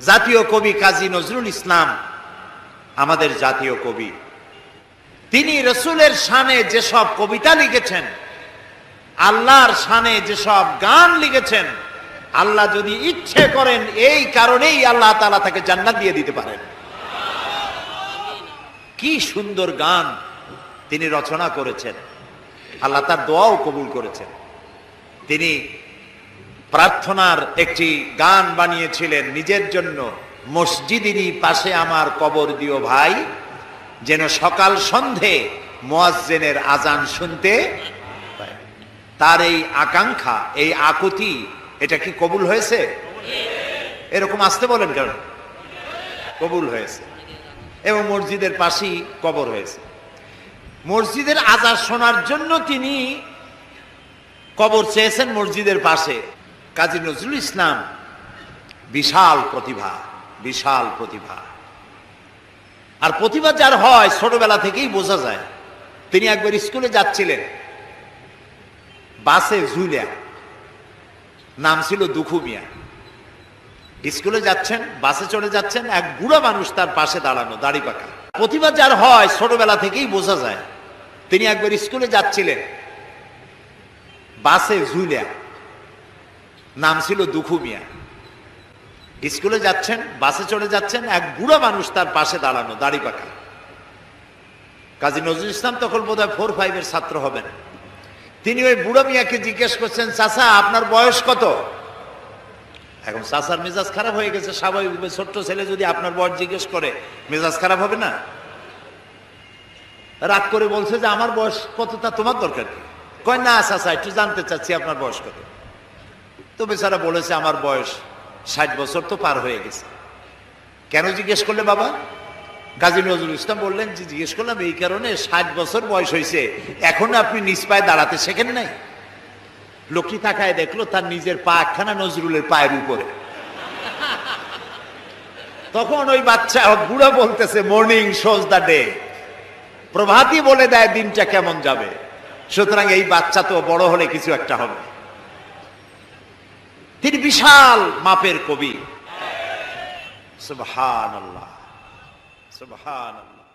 জাতীয় কবি কাজী নজরুল ইসলাম আমাদের জাতীয় কবি। তিনি রসুলের শানে যেসব কবিতা লিখেছেন, আল্লাহর শানে যেসব গান লিখেছেন, আল্লাহ যদি ইচ্ছে করেন এই কারণেই আল্লাহ তাআলা তাকে জান্নাত দিয়ে দিতে পারেন। কি সুন্দর গান তিনি রচনা করেছেন, আল্লাহ তার দোয়াও কবুল করেছেন। তিনি প্রার্থনার একটি গান বানিয়েছিলেন নিজের জন্য, মসজিদেরই পাশে আমার কবর দিও ভাই, যেন সকাল সন্ধে মুয়াজ্জিনের আজান শুনতে পাই। তার এই আকাঙ্ক্ষা, এই আকুতি, এটা কি কবুল হয়েছে? এরকম আসতে বলেন কেন? কবুল হয়েছে। এবং মসজিদের পাশেই কবর হয়েছে। মসজিদের আজান শোনার জন্য তিনি কবর চেয়েছেন মসজিদের পাশে। কাজী নজরুল ইসলাম বিশাল প্রতিভা, বিশাল প্রতিভা। আর প্রতিভা যার হয় ছোটবেলা থেকেই বোঝা যায়। তিনি একবার স্কুলে যাচ্ছিলেন, বাসে ঝুলিয়া, নাম ছিল দুখু মিয়া। স্কুলে যাচ্ছেন, বাসে চড়ে যাচ্ছেন, এক বুড়া মানুষ তার পাশে দাঁড়ানো, দাড়ি পাকা। প্রতিভা যার হয় ছোটবেলা থেকেই বোঝা যায়। তিনি একবার স্কুলে যাচ্ছিলেন, বাসে ঝুলিয়া, নাম ছিল দুখু মিয়া। স্কুলে যাচ্ছেন, বাসে চড়ে যাচ্ছেন, এক বুড়া মানুষ তার পাশে দাঁড়ানো, দাড়ি পাকা। কাজী নজরুল ইসলাম তখন বোধহয় 4-5 ছাত্র হবেন। তিনি ওই বুড়া মিয়াকে জিজ্ঞেস করছেন, চাচা আপনার বয়স কত? এখন চাচার মেজাজ খারাপ হয়ে গেছে স্বাভাবিকভাবে। ছোট্ট ছেলে যদি আপনার বয়স জিজ্ঞেস করে, মেজাজ খারাপ হবে না? রাগ করে বলছে যে আমার বয়স কত তা তোমার দরকার কি? কয় না চাচা, একটু জানতে চাচ্ছি আপনার বয়স কত। তো বেচারা বলেছে আমার বয়স 60 বছর তো পার হয়ে গেছে। কেন জিজ্ঞেস করলে বাবা? কাজী নজরুল ইসলাম বললেন যে জিজ্ঞেস করলাম এই কারণে, 60 বছর বয়স হয়েছে, এখন আপনি নিজ পায়ে দাঁড়াতে শেখেন নাই। লোকটি তাকায় দেখলো তার নিজের পা একখানা নজরুলের পায়ের উপরে। তখন ওই বাচ্চা বুড়া বলতেছে, মর্নিং শোজ দ্য ডে, প্রভাতই বলে দেয় দিনটা কেমন যাবে। সুতরাং এই বাচ্চা তো বড় হলে কিছু একটা হবে। তিনি বিশাল মাপের কবি। সুবহানাল্লাহ, সুবহানাল্লাহ।